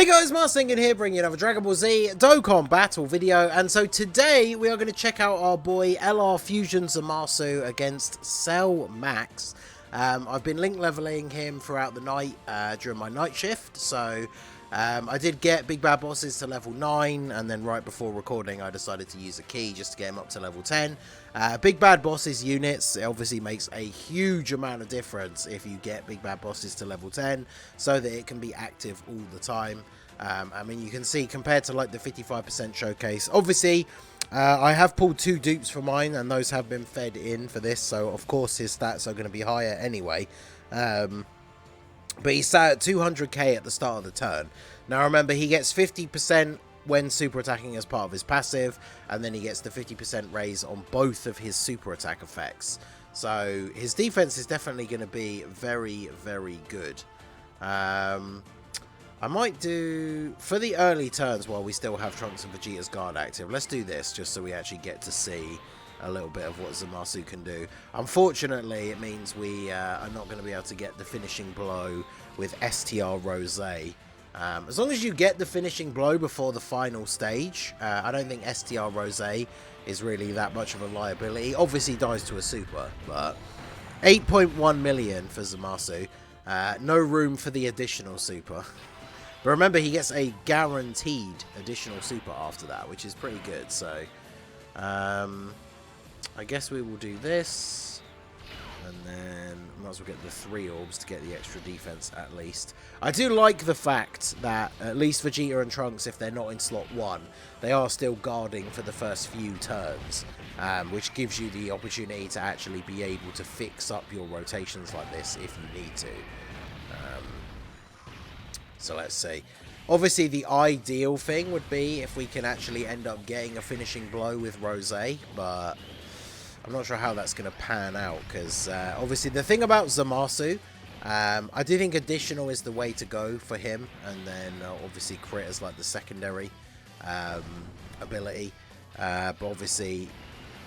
Hey guys, Marsingin here, bringing you another Dragon Ball Z Dokkan battle video, and so today we are going to check out our boy LR Fusion ZAMASU against Cell Max. I've been link leveling him throughout the night during my night shift, so I did get Big Bad Bosses to level 9, and then right before recording I decided to use a key just to get him up to level 10. Big Bad Bosses units, it obviously makes a huge amount of difference if you get Big Bad Bosses to level 10, so that it can be active all the time. I mean, you can see compared to like the 55% showcase, obviously I have pulled 2 dupes for mine, and those have been fed in for this, so of course his stats are going to be higher anyway. But he's sat at 200k at the start of the turn. Now remember, he gets 50% when super attacking as part of his passive, and then he gets the 50% raise on both of his super attack effects. So his defense is definitely going to be very, very good. I might do, for the early turns while we still have Trunks and Vegeta's guard active, let's do this just so we actually get to see a little bit of what ZAMASU can do. Unfortunately, it means we are not going to be able to get the finishing blow with STR Rose. As long as you get the finishing blow before the final stage, I don't think STR Rose is really that much of a liability. Obviously dies to a super, but 8.1 million for ZAMASU. No room for the additional super. But remember, he gets a guaranteed additional super after that, which is pretty good. So, I guess we will do this, and then might as well get the 3 orbs to get the extra defense at least. I do like the fact that at least Vegeta and Trunks, if they're not in slot 1, they are still guarding for the first few turns, which gives you the opportunity to actually be able to fix up your rotations like this if you need to. So let's see. Obviously, the ideal thing would be if we can actually end up getting a finishing blow with Rose, but I'm not sure how that's going to pan out, because obviously the thing about ZAMASU, I do think additional is the way to go for him, and then obviously crit as like the secondary ability, but obviously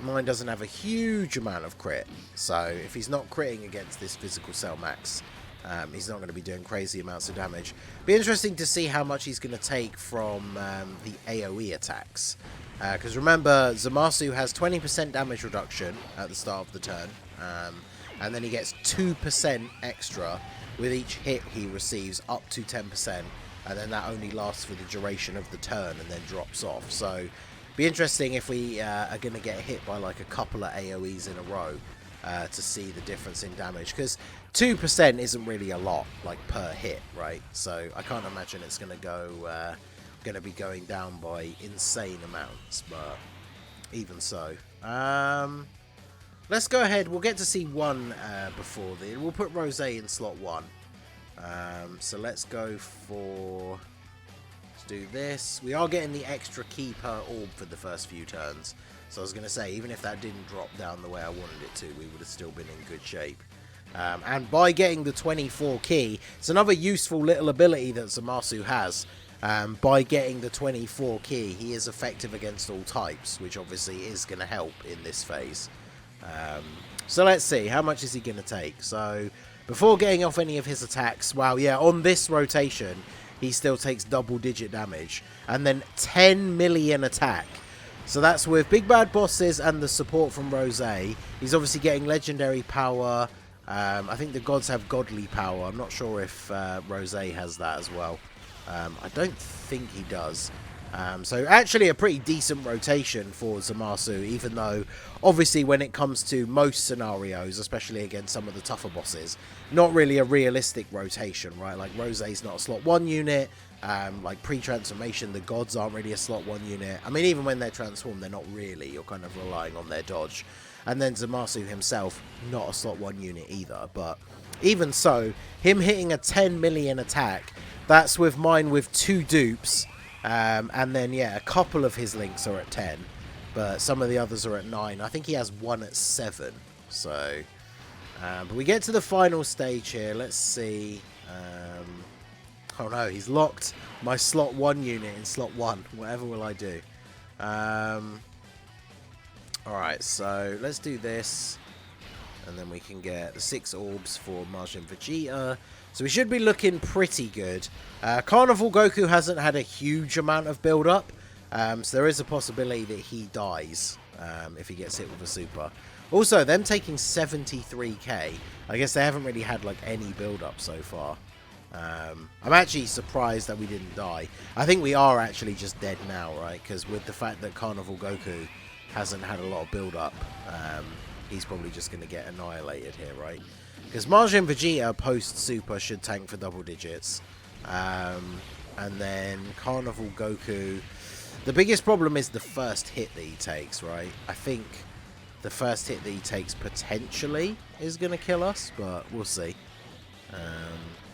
mine doesn't have a huge amount of crit, so if he's not critting against this physical Cell Max, he's not going to be doing crazy amounts of damage. Be interesting to see how much he's going to take from the AoE attacks. Because remember, ZAMASU has 20% damage reduction at the start of the turn, and then he gets 2% extra with each hit he receives, up to 10%, and then that only lasts for the duration of the turn and then drops off. So, be interesting if we are going to get hit by like a couple of AoEs in a row to see the difference in damage, because 2% isn't really a lot, like per hit, right? So I can't imagine it's going to go. Going to be going down by insane amounts, but even so, let's go ahead. We'll get to see one before the. We'll put Rose in slot 1. So let's go for. Let's do this. We are getting the extra key per orb for the first few turns. So I was going to say, even if that didn't drop down the way I wanted it to, we would have still been in good shape. And by getting the 24 key, it's another useful little ability that ZAMASU has. By getting the 24 key, he is effective against all types, which obviously is going to help in this phase. So let's see, how much is he going to take? So, before getting off any of his attacks, wow, yeah, on this rotation, he still takes double-digit damage. And then 10 million attack. So that's with Big Bad Bosses and the support from Rose. He's obviously getting legendary power. I think the gods have godly power. I'm not sure if Rose has that as well. I don't think he does. So actually a pretty decent rotation for ZAMASU, even though obviously when it comes to most scenarios, especially against some of the tougher bosses, not really a realistic rotation, right? Like Rose's not a slot 1 unit, like pre-transformation the gods aren't really a slot 1 unit. I mean, even when they're transformed, they're not really, you're kind of relying on their dodge. And then ZAMASU himself, not a slot 1 unit either, but even so, him hitting a 10 million attack, that's with mine with 2 dupes, and then, yeah, a couple of his links are at 10, but some of the others are at 9. I think he has 1 at 7, so, but we get to the final stage here. Let's see. Oh no, he's locked my slot 1 unit in slot 1. Whatever will I do? Alright, so let's do this. And then we can get the 6 orbs for Majin Vegeta. So we should be looking pretty good. Carnival Goku hasn't had a huge amount of build-up. So there is a possibility that he dies if he gets hit with a super. Also, them taking 73k. I guess they haven't really had like any build-up so far. I'm actually surprised that we didn't die. I think we are actually just dead now, right? Because with the fact that Carnival Goku hasn't had a lot of build-up, he's probably just going to get annihilated here, right? Because Majin Vegeta post-super should tank for double digits. And then Carnival Goku... The biggest problem is the first hit that he takes, right? I think the first hit that he takes potentially is going to kill us, but we'll see.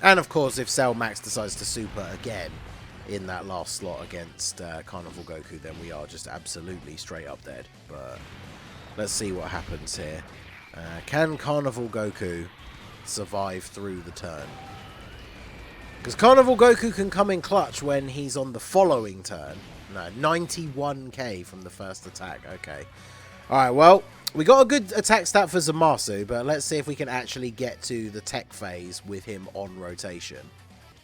And of course, if Cell Max decides to super again in that last slot against Carnival Goku, then we are just absolutely straight up dead. But let's see what happens here. Can Carnival Goku survive through the turn? Because Carnival Goku can come in clutch when he's on the following turn. No, 91k from the first attack. Okay. Alright, well, we got a good attack stat for ZAMASU, but let's see if we can actually get to the tech phase with him on rotation.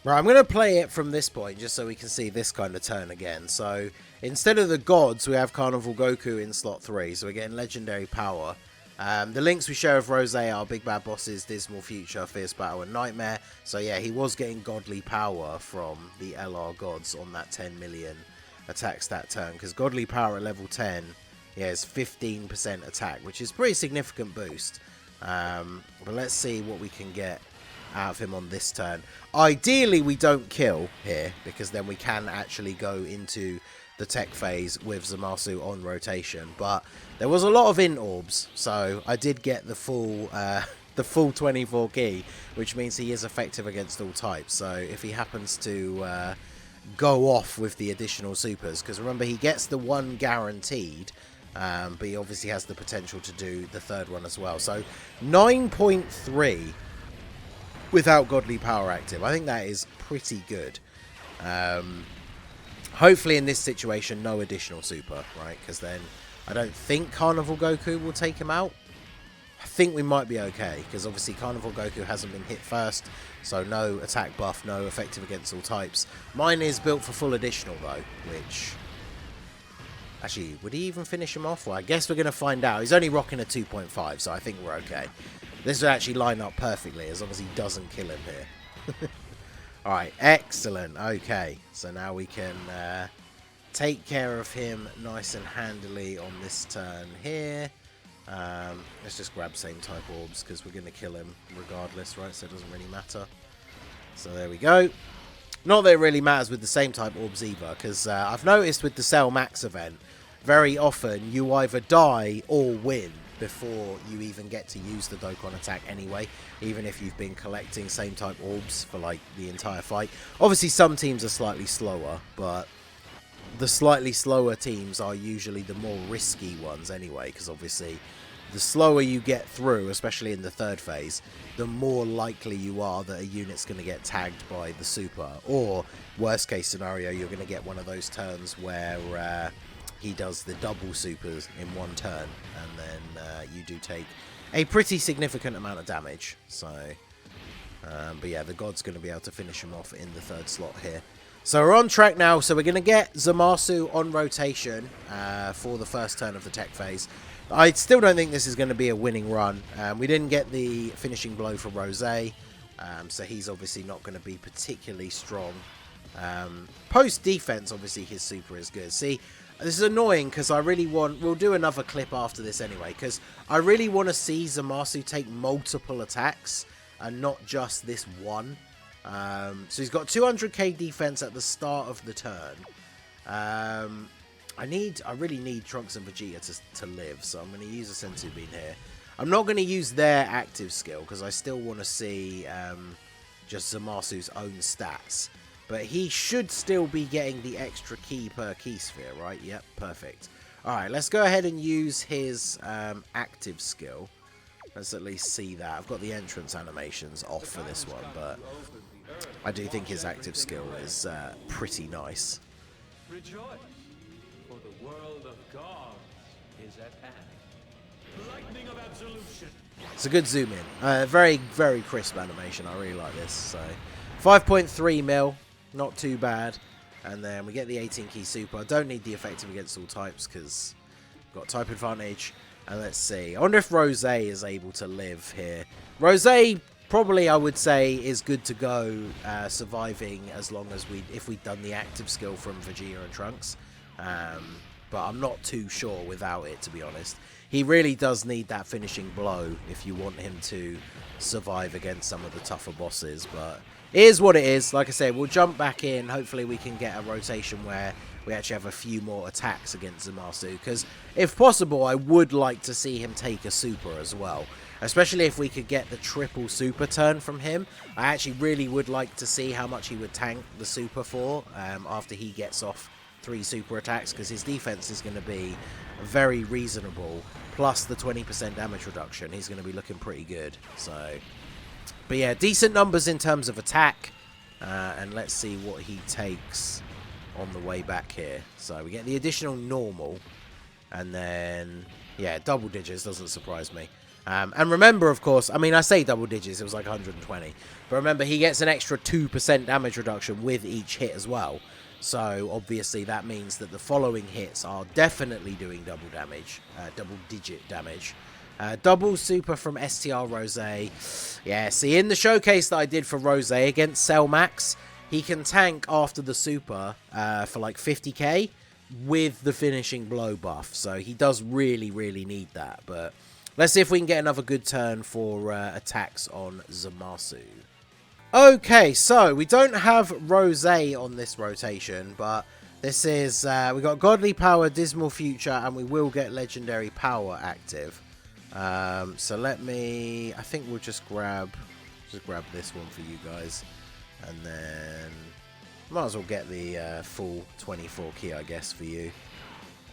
Right, I'm going to play it from this point just so we can see this kind of turn again. So, instead of the gods, we have Carnival Goku in slot 3, so we're getting legendary power. The links we share of Rose are Big Bad Bosses, Dismal Future, Fierce Battle, and Nightmare. So yeah, he was getting godly power from the LR gods on that 10 million attack stat turn. Because godly power at level 10, yeah, is 15% attack, which is a pretty significant boost. But let's see what we can get out of him on this turn. Ideally, we don't kill here, because then we can actually go into the tech phase with ZAMASU on rotation. But there was a lot of int orbs, so I did get the full 24 key, which means he is effective against all types. So if he happens to go off with the additional supers, because remember, he gets the one guaranteed, but he obviously has the potential to do the third one as well. So 9.3 without godly power active. I think that is pretty good. Hopefully in this situation, no additional super, right? Because then I don't think Carnival Goku will take him out. I think we might be okay, because obviously Carnival Goku hasn't been hit first, so no attack buff, no effective against all types. Mine is built for full additional though, which... Actually, would he even finish him off? Well, I guess we're going to find out. He's only rocking a 2.5, so I think we're okay. This would actually line up perfectly, as long as he doesn't kill him here. Alright, excellent. Okay, so now we can take care of him nice and handily on this turn here. Let's just grab same type orbs, because we're going to kill him regardless, right? So it doesn't really matter. So there we go. Not that it really matters with the same type orbs either, because I've noticed with the Cell Max event, very often you either die or win before you even get to use the Dokkan attack anyway, even if you've been collecting same type orbs for like the entire fight. Obviously some teams are slightly slower, but the slightly slower teams are usually the more risky ones anyway, because obviously the slower you get through, especially in the third phase, the more likely you are that a unit's going to get tagged by the super, or worst case scenario, you're going to get one of those turns where he does the double supers in one turn, and then you do take a pretty significant amount of damage. So, but yeah, the god's going to be able to finish him off in the third slot here. So we're on track now, so we're going to get ZAMASU on rotation for the first turn of the tech phase. I still don't think this is going to be a winning run. We didn't get the finishing blow for Rose, so he's obviously not going to be particularly strong. Post defense, obviously his super is good. See, this is annoying because I really want... We'll do another clip after this anyway, because I really want to see ZAMASU take multiple attacks and not just this one. So he's got 200k defense at the start of the turn. I really need Trunks and Vegeta to live, so I'm going to use a Senzu Bean here. I'm not going to use their active skill because I still want to see just Zamasu's own stats. But he should still be getting the extra key per key sphere, right? Yep, perfect. Alright, let's go ahead and use his active skill. Let's at least see that. I've got the entrance animations off for this one, but I do think his active skill is pretty nice. Rejoice, for the world of God is at hand. Lightning of absolution. It's a good zoom in. Very, very crisp animation. I really like this. So 5.3 mil, not too bad. And then we get the 18 key super. I don't need the effective against all types because got type advantage. And let's see. I wonder if Rose is able to live here. Rose probably, I would say, is good to go surviving as long as if we'd done the active skill from Vegeta and Trunks. But I'm not too sure without it, to be honest. He really does need that finishing blow if you want him to survive against some of the tougher bosses. But it is what it is. Like I said, we'll jump back in. Hopefully we can get a rotation where we actually have a few more attacks against ZAMASU. Because if possible, I would like to see him take a super as well. Especially if we could get the triple super turn from him. I actually really would like to see how much he would tank the super for after he gets off 3 super attacks, because his defense is going to be very reasonable, plus the 20% damage reduction. He's going to be looking pretty good. So, but yeah, decent numbers in terms of attack, and let's see what he takes on the way back here. So we get the additional normal, and then yeah, double digits doesn't surprise me. And remember, of course, I mean, I say double digits, it was like 120, but remember, he gets an extra 2% damage reduction with each hit as well. So obviously that means that the following hits are definitely doing double damage, double digit damage. Double super from STR Rose. Yeah, see, in the showcase that I did for Rose against Cell Max, he can tank after the super for like 50k with the finishing blow buff. So he does really, really need that. But let's see if we can get another good turn for attacks on ZAMASU. Okay, so we don't have Rose on this rotation, but this is, we got Godly Power, Dismal Future, and we will get Legendary Power active. So let me, I think we'll just grab this one for you guys, and then might as well get the full 24 key, I guess, for you.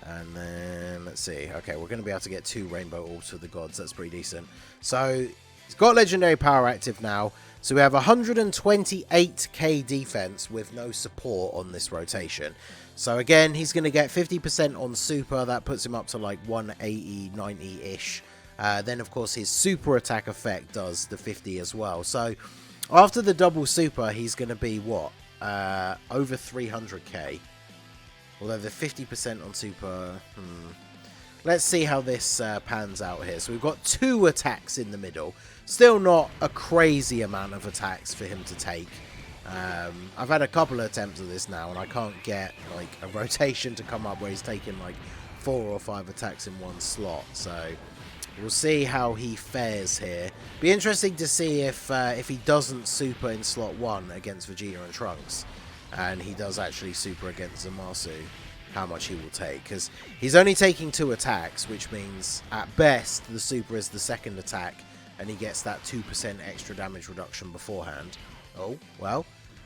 And then, let's see, okay, we're going to be able to get 2 Rainbow Orbs for the gods, that's pretty decent. So, it's got Legendary Power active now. So we have 128k defense with no support on this rotation. So again, he's going to get 50% on super. That puts him up to like 180, 90-ish. Then, of course, his super attack effect does the 50 as well. So after the double super, he's going to be, what? Over 300k. Although the 50% on super... Let's see how this pans out here. So we've got 2 attacks in the middle. Still not a crazy amount of attacks for him to take. I've had a couple of attempts of this now, and I can't get like a rotation to come up where he's taking like 4 or 5 attacks in one slot. So we'll see how he fares here. Be interesting to see if he doesn't super in slot 1 against Vegeta and Trunks, and he does actually super against ZAMASU, how much he will take, because he's only taking 2 attacks, which means at best the super is the second attack, and he gets that 2% extra damage reduction beforehand. Oh, well,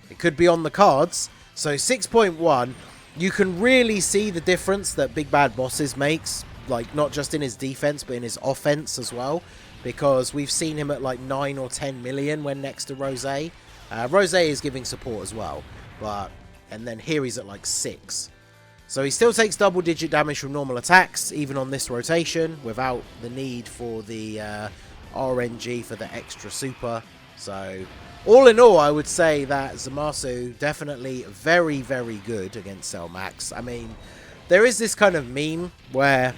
it could be on the cards. So 6.1, you can really see the difference that Big Bad Bosses makes, like not just in his defense, but in his offense as well, because we've seen him at like 9 or 10 million when next to Rose. Rose is giving support as well, and then here he's at like 6. So he still takes double digit damage from normal attacks, even on this rotation, without the need for the RNG for the extra super. So all in all, I would say that ZAMASU definitely very, very good against Cell Max. I mean, there is this kind of meme where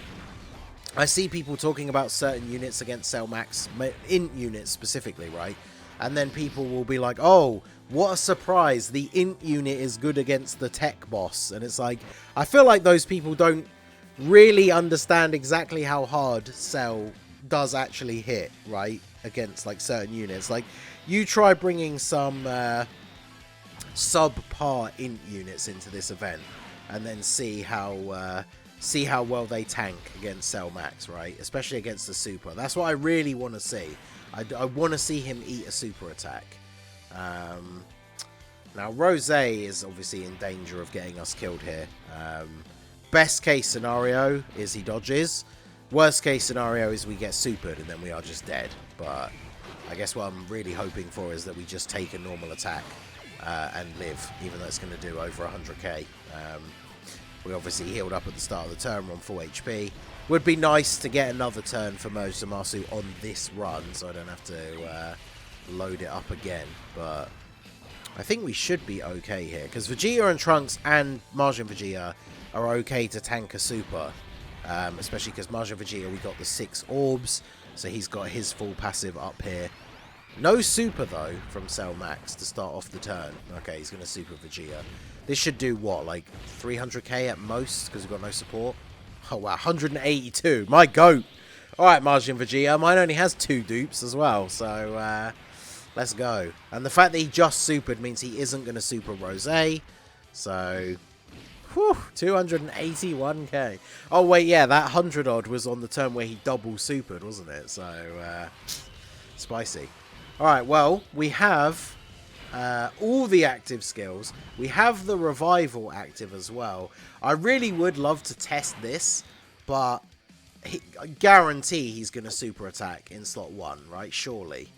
I see people talking about certain units against Cell Max, int units specifically, right? And then people will be like, oh, what a surprise, the int unit is good against the tech boss. And it's like, I feel like those people don't really understand exactly how hard Cell does actually hit, right, against like certain units. Like, you try bringing some subpar int units into this event, and then see how well they tank against Cell Max, right? Especially against the super. That's what I really want to see. I want to see him eat a super attack. Now, Rose is obviously in danger of getting us killed here. Best case scenario is he dodges. Worst case scenario is we get supered and then we are just dead. But I guess what I'm really hoping for is that we just take a normal attack and live, even though it's going to do over 100k. We obviously healed up at the start of the turn. We're on full HP. Would be nice to get another turn for Emoji ZAMASU on this run, so I don't have to load it up again. But I think we should be okay here, because Vegeta and Trunks and Majin Vegeta are okay to tank a super. Especially because Majin Vegeta, we got the 6 orbs, so he's got his full passive up here. No super, though, from Cell Max to start off the turn. Okay, he's going to super Vegeta. This should do, what, like 300k at most, because we've got no support? Oh, wow, 182. My goat. All right, Majin Vegeta. Mine only has 2 dupes as well, so let's go. And the fact that he just supered means he isn't going to super Rose. So, whew, 281k. Oh, wait, yeah, that 100 odd was on the turn where he double supered, wasn't it? So, spicy. Alright, well, we have all the active skills. We have the revival active as well. I really would love to test this, but I guarantee he's going to super attack in slot 1, right? Surely.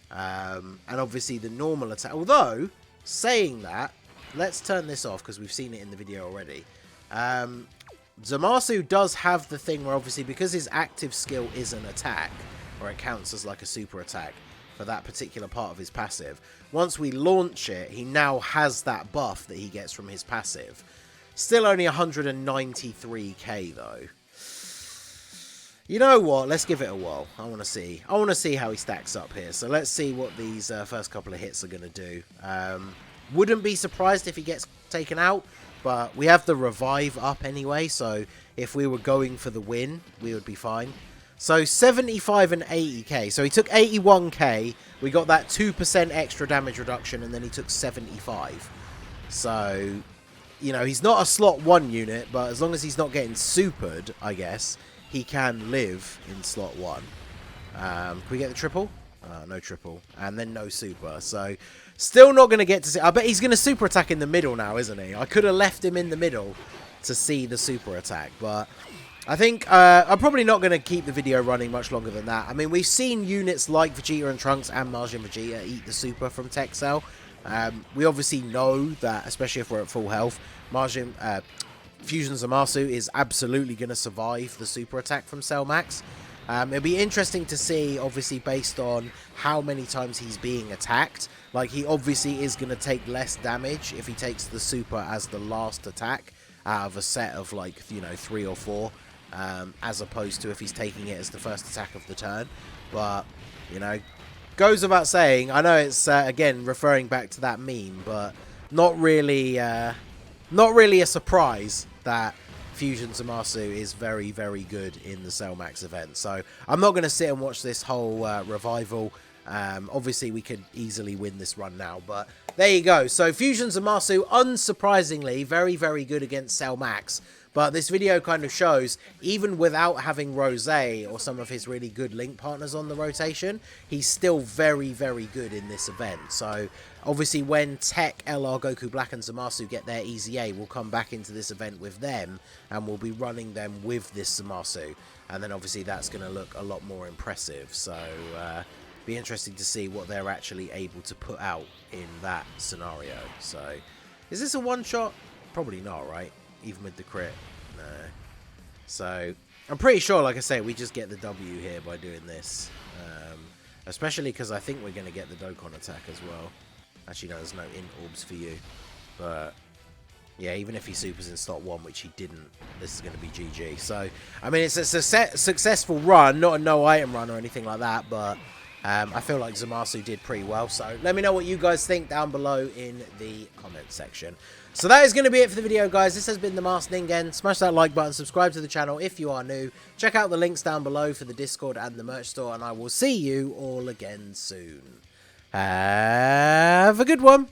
And obviously the normal attack. Although, saying that, let's turn this off because we've seen it in the video already. ZAMASU does have the thing where obviously because his active skill is an attack, or it counts as like a super attack, for that particular part of his passive. Once we launch it, he now has that buff that he gets from his passive. Still only 193k though. You know what? Let's give it a whirl. I want to see. I want to see how he stacks up here. So let's see what these first couple of hits are going to do. Wouldn't be surprised if he gets taken out, but we have the revive up anyway. So if we were going for the win, we would be fine. So 75 and 80k. So he took 81k. We got that 2% extra damage reduction, and then he took 75. So, you know, he's not a slot 1 unit, but as long as he's not getting supered, I guess, he can live in slot 1. Can we get the triple? No triple. And then no super. So, still not going to get to see. I bet he's going to super attack in the middle now, isn't he? I could have left him in the middle to see the super attack, but I think I'm probably not going to keep the video running much longer than that. I mean, we've seen units like Vegeta and Trunks and Majin Vegeta eat the super from Tech Cell. We obviously know that, especially if we're at full health, Fusion ZAMASU is absolutely going to survive the super attack from Cell Max. It'll be interesting to see, obviously, based on how many times he's being attacked. Like, he obviously is going to take less damage if he takes the super as the last attack out of a set of, like, you know, 3 or 4. As opposed to if he's taking it as the first attack of the turn. But, you know, goes without saying. I know it's, again, referring back to that meme, but not really a surprise that Fusion ZAMASU is very, very good in the Cell Max event. So I'm not going to sit and watch this whole revival. Obviously, we could easily win this run now, but there you go. So Fusion ZAMASU, unsurprisingly, very, very good against Cell Max. But this video kind of shows, even without having Rose or some of his really good link partners on the rotation, he's still very, very good in this event. So, obviously, when Tech, LR, Goku Black, and ZAMASU get their Easy A, we'll come back into this event with them, and we'll be running them with this ZAMASU. And then, obviously, that's going to look a lot more impressive. So, be interesting to see what they're actually able to put out in that scenario. So, is this a one-shot? Probably not, right? Even with the crit. No. So, I'm pretty sure, like I say, we just get the W here by doing this. Especially because I think we're going to get the Dokkan attack as well. Actually, no, there's no int orbs for you. But, yeah, even if he supers in slot 1, which he didn't, this is going to be GG. So, I mean, it's a successful run, not a no-item run or anything like that, but I feel like ZAMASU did pretty well. So, let me know what you guys think down below in the comment section. So that is going to be it for the video, guys. This has been the Masked Ningen. Smash that like button, subscribe to the channel if you are new. Check out the links down below for the Discord and the merch store, and I will see you all again soon. Have a good one.